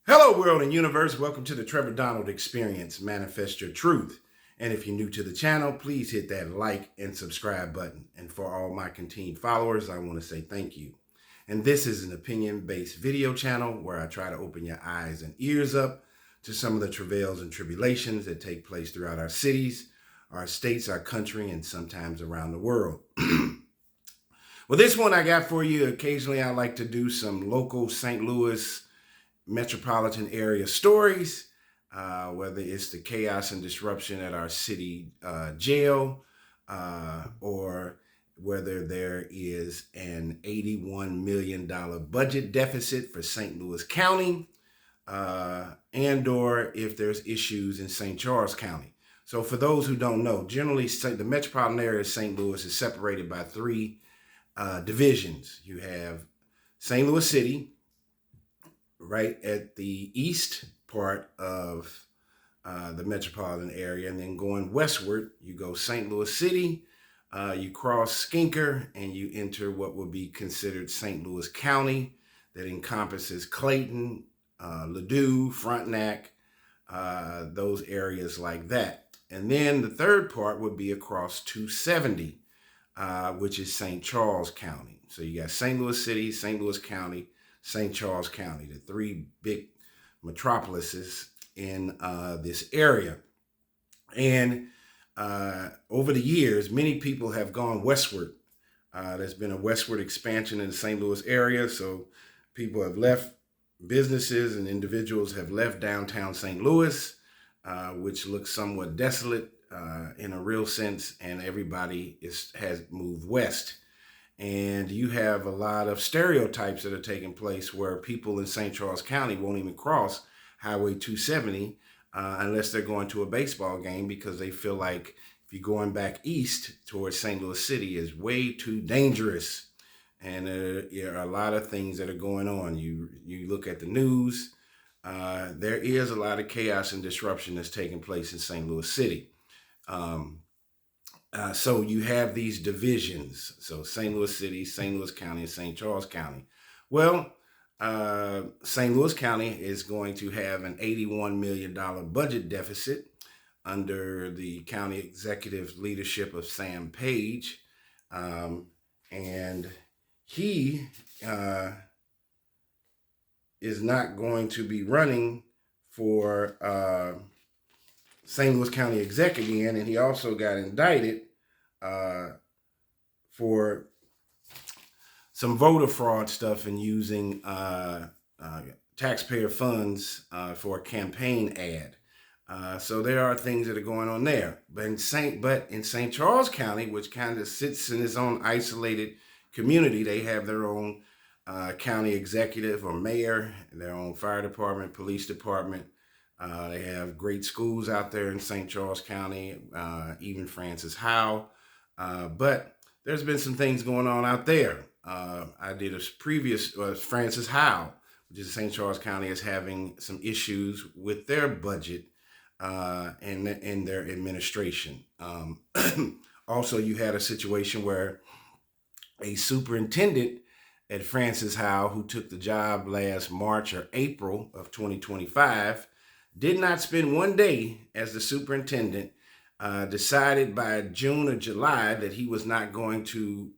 Hello, world and universe. Welcome to the Trevor Donald Experience. Manifest your truth. And if you're new to the channel, please hit that like and subscribe button. And for all my continued followers, I want to say thank you. And this is an opinion-based video channel where I try to open your eyes and ears up to some of the travails and tribulations that take place throughout our cities, our states, our country, and sometimes around the world. Well, this one I got for you. Occasionally, I like to do some local St. Louis metropolitan area stories, whether it's the chaos and disruption at our city jail, or whether there is an $81 million budget deficit for St. Louis County, and or if there's issues in St. Charles County. So for those who don't know, generally the metropolitan area of St. Louis is separated by three divisions. You have St. Louis City, right at the east part of the metropolitan area, and then going westward, you go St. Louis City, you cross Skinker, and you enter what would be considered St. Louis County. That encompasses Clayton, Ladue, Frontenac, those areas like that. And then the third part would be across 270, which is St. Charles County. So you got St. Louis City, St. Louis County, St. Charles County, the three big metropolises in this area. And over the years, many people have gone westward. There's been a westward expansion in the St. Louis area. So people have left, businesses and individuals have left downtown St. Louis, which looks somewhat desolate in a real sense, and everybody has moved west. And you have a lot of stereotypes that are taking place where people in St. Charles County won't even cross Highway 270 unless they're going to a baseball game, because they feel like if you're going back east towards St. Louis City is way too dangerous. And there are a lot of things that are going on. You look at the news, there is a lot of chaos and disruption that's taking place in St. Louis City. So you have these divisions. So St. Louis City, St. Louis County, and St. Charles County. Well, St. Louis County is going to have an $81 million budget deficit under the county executive leadership of Sam Page. And he is not going to be running for St. Louis County exec again, and he also got indicted for some voter fraud stuff and using taxpayer funds for a campaign ad. So there are things that are going on there. But in St. Charles County, which kind of sits in its own isolated community, they have their own county executive or mayor, their own fire department, police department. They have great schools out there in St. Charles County, even Francis Howell. But there's been some things going on out there. I did a previous Francis Howell, which is St. Charles County, is having some issues with their budget and their administration. Also, you had a situation where a superintendent at Francis Howell, who took the job last March or April of 2025, did not spend one day as the superintendent, decided by June or July that he was not going to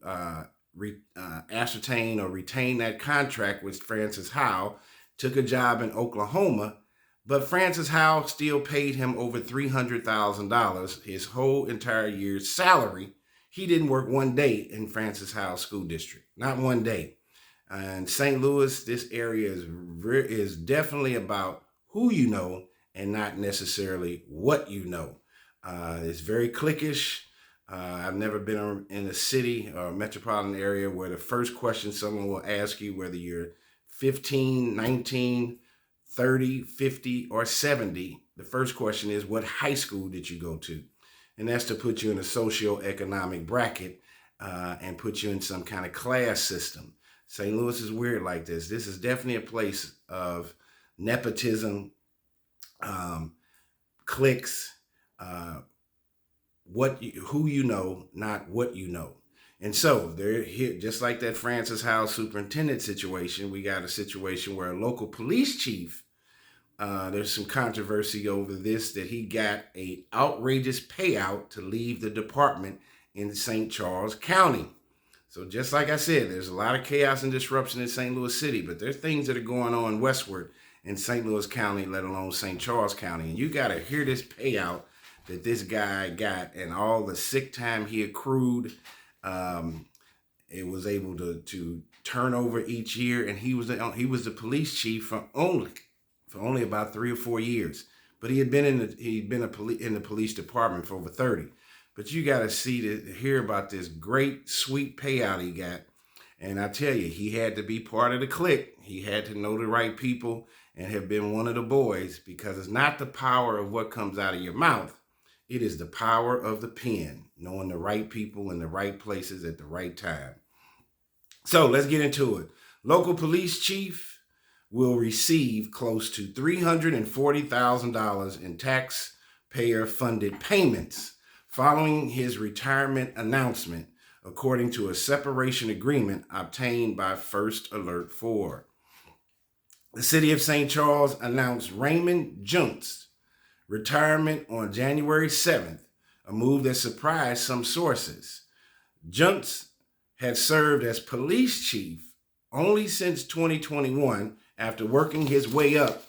ascertain or retain that contract with Francis Howell, took a job in Oklahoma, but Francis Howell still paid him over $300,000, his whole entire year's salary. He didn't work one day in Francis Howell School District, not one day. And St. Louis, this area is definitely about who you know and not necessarily what you know. It's very cliquish. I've never been in a city or a metropolitan area where the first question someone will ask you, whether you're 15, 19, 30, 50, or 70, the first question is, what high school did you go to? And that's to put you in a socioeconomic bracket and put you in some kind of class system. St. Louis is weird like this. This is definitely a place of nepotism, cliques, who you know, not what you know. And so they're here, just like that Francis Howell superintendent situation. We got a situation where a local police chief There's some controversy over this, that he got a outrageous payout to leave the department in St. Charles County. So just like I said, there's a lot of chaos and disruption in St. Louis City, but there's things that are going on westward in St. Louis County, let alone St. Charles County. And you got to hear this payout that this guy got and all the sick time he accrued. It was able to turn over each year, and he was the police chief for only about 3 or 4 years. But he'd been in the police department for over 30. But you got to hear about this great, sweet payout he got. And I tell you, he had to be part of the clique. He had to know the right people and have been one of the boys, because it's not the power of what comes out of your mouth. It is the power of the pen, knowing the right people in the right places at the right time. So let's get into it. Local police chief will receive close to $340,000 in taxpayer-funded payments following his retirement announcement, according to a separation agreement obtained by First Alert 4. The city of St. Charles announced Raymond Juntz's retirement on January 7th, a move that surprised some sources. Juntz had served as police chief only since 2021, after working his way up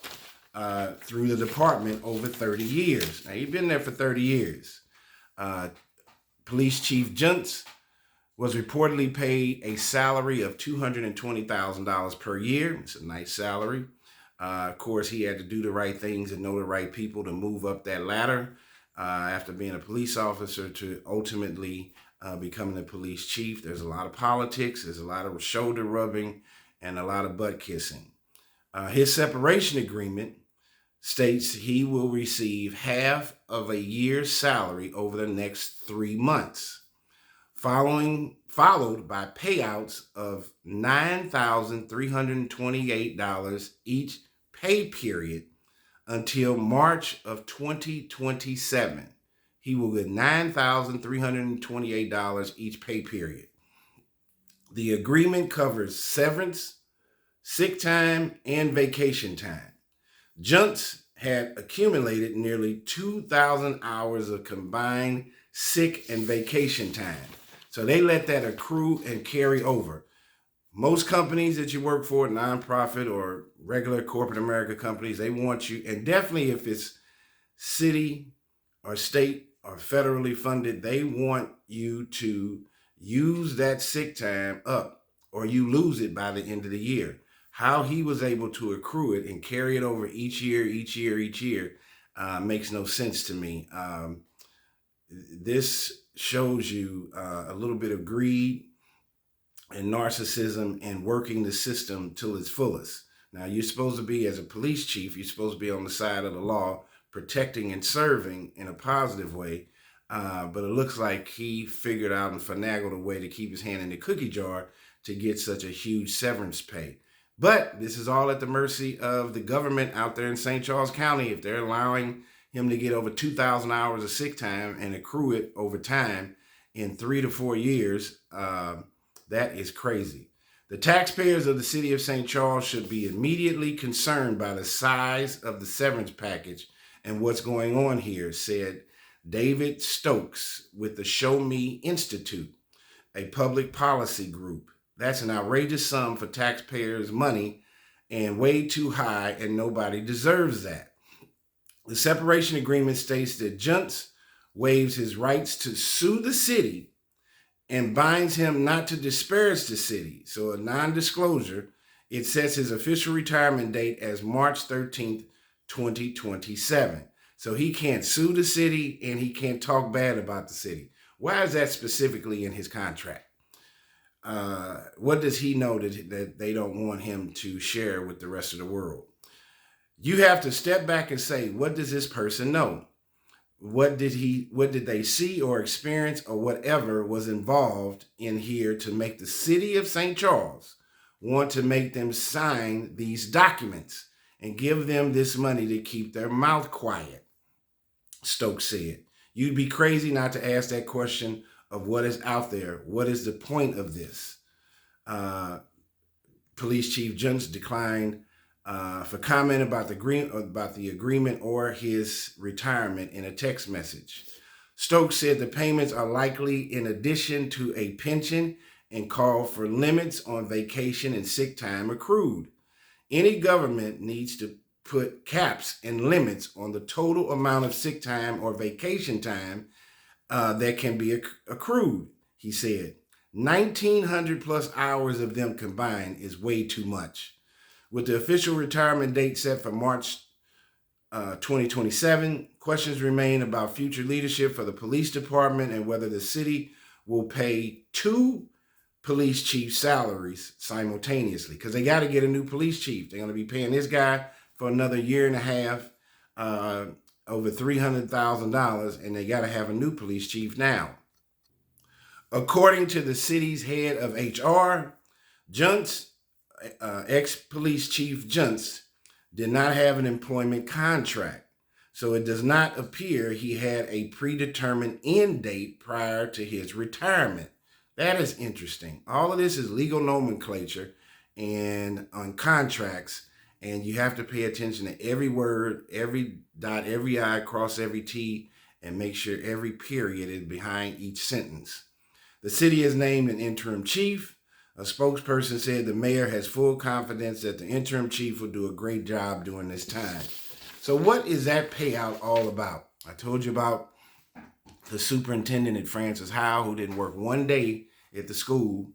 through the department over 30 years. Now, he'd been there for 30 years. Police Chief Juntz was reportedly paid a salary of $220,000 per year. It's a nice salary. Of course, he had to do the right things and know the right people to move up that ladder after being a police officer to ultimately becoming a police chief. There's a lot of politics, there's a lot of shoulder rubbing, and a lot of butt kissing. His separation agreement states he will receive half of a year's salary over the next 3 months, followed by payouts of $9,328 each pay period until March of 2027. He will get $9,328 each pay period. The agreement covers severance, sick time, and vacation time. Juntz had accumulated nearly 2,000 hours of combined sick and vacation time. So they let that accrue and carry over. Most companies that you work for, nonprofit or regular corporate America companies, they want you, and definitely if it's city or state or federally funded, they want you to use that sick time up or you lose it by the end of the year. How he was able to accrue it and carry it over each year makes no sense to me. This shows you a little bit of greed and narcissism and working the system till its fullest. Now, you're supposed to be, as a police chief, you're supposed to be on the side of the law, protecting and serving in a positive way. But it looks like he figured out and finagled a way to keep his hand in the cookie jar to get such a huge severance pay. But this is all at the mercy of the government out there in St. Charles County. If they're allowing him to get over 2,000 hours of sick time and accrue it over time in 3 to 4 years, that is crazy. The taxpayers of the city of St. Charles should be immediately concerned by the size of the severance package and what's going on here, said David Stokes with the Show Me Institute, a public policy group. That's an outrageous sum for taxpayers' money and way too high, and nobody deserves that. The separation agreement states that Juntz waives his rights to sue the city and binds him not to disparage the city. So a non-disclosure, it sets his official retirement date as March 13th, 2027. So he can't sue the city and he can't talk bad about the city. Why is that specifically in his contract? What does he know that they don't want him to share with the rest of the world? You have to step back and say, what does this person know? What did they see or experience or whatever was involved in here to make the city of St. Charles want to make them sign these documents and give them this money to keep their mouth quiet? Stokes said. You'd be crazy not to ask that question of what is out there. What is the point of this? Police Chief Juntz declined for comment about the agreement or his retirement in a text message. Stokes said the payments are likely in addition to a pension and called for limits on vacation and sick time accrued. Any government needs to put caps and limits on the total amount of sick time or vacation time that can be accrued, he said. 1,900 plus hours of them combined is way too much. With the official retirement date set for March 2027, questions remain about future leadership for the police department and whether the city will pay two police chief salaries simultaneously, because they got to get a new police chief. They're going to be paying this guy for another year and a half, over $300,000, and they got to have a new police chief now. According to the city's head of HR, Junts, ex-police chief Junts, did not have an employment contract, so it does not appear he had a predetermined end date prior to his retirement. That is interesting. All of this is legal nomenclature and on contracts, and you have to pay attention to every word, every dot, every I, cross every T, and make sure every period is behind each sentence. The city has named an interim chief. A spokesperson said the mayor has full confidence that the interim chief will do a great job during this time. So what is that payout all about? I told you about the superintendent at Francis Howell, who didn't work one day at the school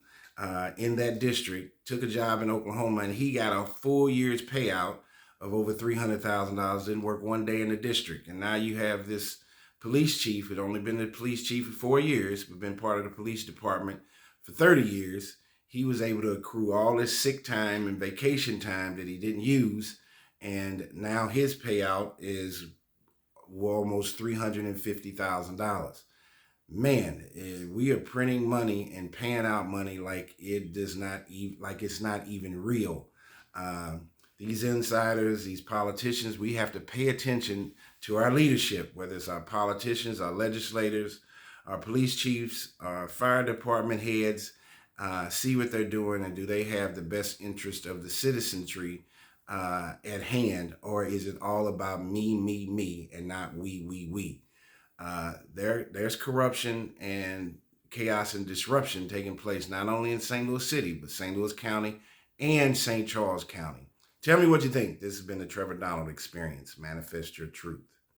in that district, took a job in Oklahoma, and he got a full year's payout of over $300,000, didn't work one day in the district. And now you have this police chief who had only been the police chief for 4 years, but been part of the police department for 30 years. He was able to accrue all his sick time and vacation time that he didn't use. And now his payout is almost $350,000. Man, we are printing money and paying out money like it's not even real. These insiders, these politicians, we have to pay attention to our leadership, whether it's our politicians, our legislators, our police chiefs, our fire department heads. See what they're doing, and do they have the best interest of the citizenry at hand, or is it all about me, and not we? There's corruption and chaos and disruption taking place not only in St. Louis City, but St. Louis County and St. Charles County. Tell me what you think. This has been the Trevor Donald Experience. Manifest your truth.